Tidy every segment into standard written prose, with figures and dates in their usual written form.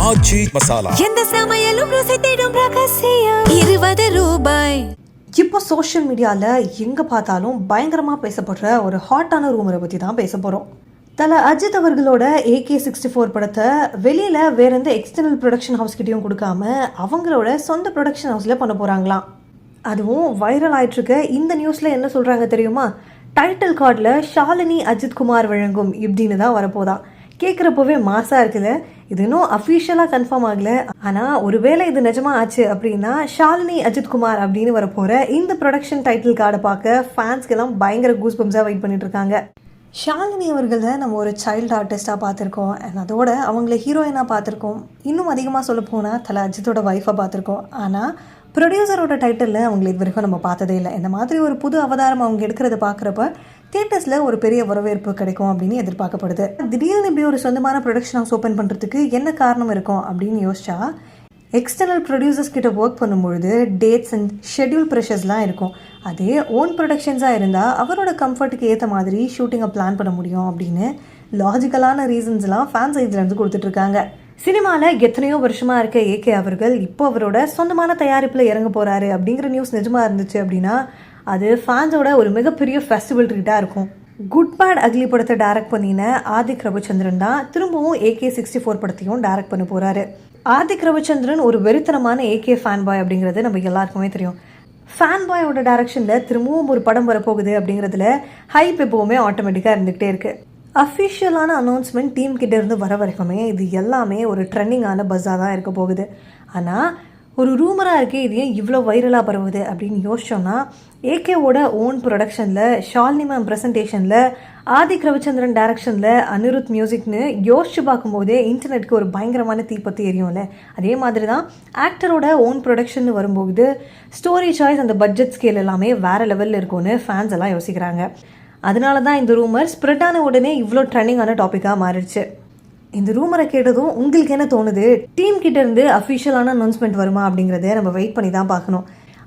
ஆச்சி மசாலா. எந்த சமையலும் ருசி தேடும் ரகசியம் 20 ரூபாய். இப்போ சோஷியல் மீடியாவில் எங்கே பார்த்தாலும் பயங்கரமாக பேசப்படுற ஒரு ஹாட்டான ரூமரை பற்றி தான் பேச போகிறோம். தல அஜித் அவர்களோட AK-64 படத்தை வெளியில் வேற எந்த எக்ஸ்டர்னல் ப்ரொடக்ஷன் ஹவுஸ் கிட்டையும் கொடுக்காம அவங்களோட சொந்த ப்ரொடக்ஷன் ஹவுஸில் பண்ண போகிறாங்களாம். அதுவும் வைரல் ஆகிட்டுருக்க இந்த நியூஸில் என்ன சொல்கிறாங்க தெரியுமா? டைட்டில் கார்டில் ஷாலினி அஜித் குமார் வழங்கும் இப்படின்னு தான் வரப்போதான். கேட்குறப்போவே மாசாக இருக்குல்ல. இது இன்னும் அஃபீஷியலாக கன்ஃபார்ம் ஆகலை. ஆனால் ஒருவேளை இது நிஜமாக ஆச்சு அப்படின்னா ஷாலினி அஜித் குமார் அப்படின்னு வரப்போகிற இந்த ப்ரொடக்ஷன் டைட்டில் கார்டை பார்க்க ஃபேன்ஸ்க்கெல்லாம் பயங்கர கூஸ் பம்ஸாக வெயிட் பண்ணிட்டு இருக்காங்க. ஷாலினி அவர்களை நம்ம ஒரு சைல்டு ஆர்டிஸ்டாக பார்த்துருக்கோம், அண்ட் அதோட அவங்கள ஹீரோயினாக பார்த்துருக்கோம். இன்னும் அதிகமாக சொல்ல போனால் தல அஜித்தோட ஒய்ஃபாக பார்த்துருக்கோம். ஆனால் ப்ரொடியூசரோட டைட்டிலில் அவங்களை இது வரைக்கும் நம்ம பார்த்ததே இல்லை. இந்த மாதிரி ஒரு புது அவதாரம் அவங்க எடுக்கிறத பார்க்குறப்ப தியேட்டர்ஸில் ஒரு பெரிய வரவேற்பு கிடைக்கும் அப்படின்னு எதிர்பார்க்கப்படுது. திடீர்னு இப்படி ஒரு சொந்தமான ப்ரொடக்ஷன் ஹவுஸ் ஓப்பன் பண்ணுறதுக்கு என்ன காரணம் இருக்கும் அப்படின்னு யோசிச்சா, எக்ஸ்டர்னல் ப்ரொடியூசர்ஸ் கிட்ட ஒர்க் பண்ணும்பொழுது டேட்ஸ் அண்ட் ஷெட்யூல் ப்ரெஷர்ஸ்லாம் இருக்கும். அதே ஓன் ப்ரொடக்ஷன்ஸாக இருந்தால் அவரோட கம்ஃபர்ட்டுக்கு ஏற்ற மாதிரி ஷூட்டிங்கை பிளான் பண்ண முடியும் அப்படின்னு லாஜிக்கலான ரீசன்ஸ்லாம் ஃபேன் சைட்லேருந்து கொடுத்துட்ருக்காங்க. சினிமாவில் எத்தனையோ வருஷமாக இருக்க AK அவர்கள் இப்போ அவரோட சொந்தமான தயாரிப்பில் இறங்க போகிறாரு அப்படிங்கிற நியூஸ் நிஜமாக இருந்துச்சு அப்படின்னா அது ஃபேன்ஸோட ஒரு மிகப்பெரிய ஃபெஸ்டிவல் ட்ரீட்டாக இருக்கும். குட் பேட் அக்லி படத்தை டைரக்ட் பண்ணின ஆதிக் ரவிச்சந்திரன் தான் திரும்பவும் AK-64 படத்தையும் டைரக்ட் பண்ண போகிறாரு. ஆதிக் ரவிச்சந்திரன் ஒரு வெறித்தனமான AK ஃபேன் பாய் அப்படிங்கிறது நம்ம எல்லாருக்குமே தெரியும். ஃபேன் பாயோட டைரக்ஷனில் திரும்பவும் ஒரு படம் வரப்போகுது அப்படிங்கிறதுல ஹைப் எப்போவுமே ஆட்டோமேட்டிக்காக இருந்துகிட்டே இருக்குது. அஃபிஷியலான அனௌன்ஸ்மெண்ட் டீம் கிட்ட இருந்து வர வரைக்குமே இது எல்லாமே ஒரு ட்ரெண்டிங்கான பஸ்ஸாக தான் இருக்க போகுது. ஆனால் ஒரு ரூமராக இருக்கே இது ஏன் இவ்வளோ வைரலாக பரவுது அப்படின்னு யோசிச்சோன்னா, AKவோட ஓன் ப்ரொடக்ஷனில் ஷாலினி மேம் ப்ரெசன்டேஷனில் ஆதிக் ரவிச்சந்திரன் டைரக்ஷனில் அனிருத் மியூசிக்னு யோசிச்சு பார்க்கும்போதே இன்டர்நெட்டுக்கு ஒரு பயங்கரமான தீப்பத்தி எரியும்ல. அதே மாதிரி தான் ஆக்டரோட ஓன் ப்ரொடக்ஷன் வரும்போது ஸ்டோரி சாய்ஸ் அந்த பட்ஜெட் ஸ்கேல் எல்லாமே வேறு லெவலில் இருக்கும்னு ஃபேன்ஸ் எல்லாம் யோசிக்கிறாங்க. அதனால தான் இந்த ரூமர் ஸ்ப்ரெட் ஆன உடனே இவ்வளோ ட்ரெண்டிங்கான டாப்பிக்காக மாறிடுச்சு. இந்த ரூமரை கேட்டதும் உங்களுக்கு என்ன தோணுது? டீம் கிட்ட இருந்து அஃபிஷியலான அனௌன்ஸ்மெண்ட் வருமா அப்படிங்கிறத நம்ம வெயிட் பண்ணி தான் பார்க்கணும்.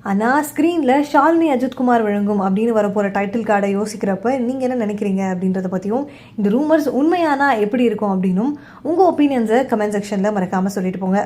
ஆனால் ஸ்க்ரீனில் ஷாலினி அஜித் குமார் வழங்கும் அப்படின்னு வரப்போகிற டைட்டில் கார்டை யோசிக்கிறப்ப நீங்கள் என்ன நினைக்கிறீங்க அப்படின்றத பற்றியும், இந்த ரூமர்ஸ் உண்மையானா எப்படி இருக்கும் அப்படின்னும் உங்கள் ஒப்பீனியன்ஸை கமெண்ட் செக்ஷனில் மறக்காமல் சொல்லிட்டு போங்க.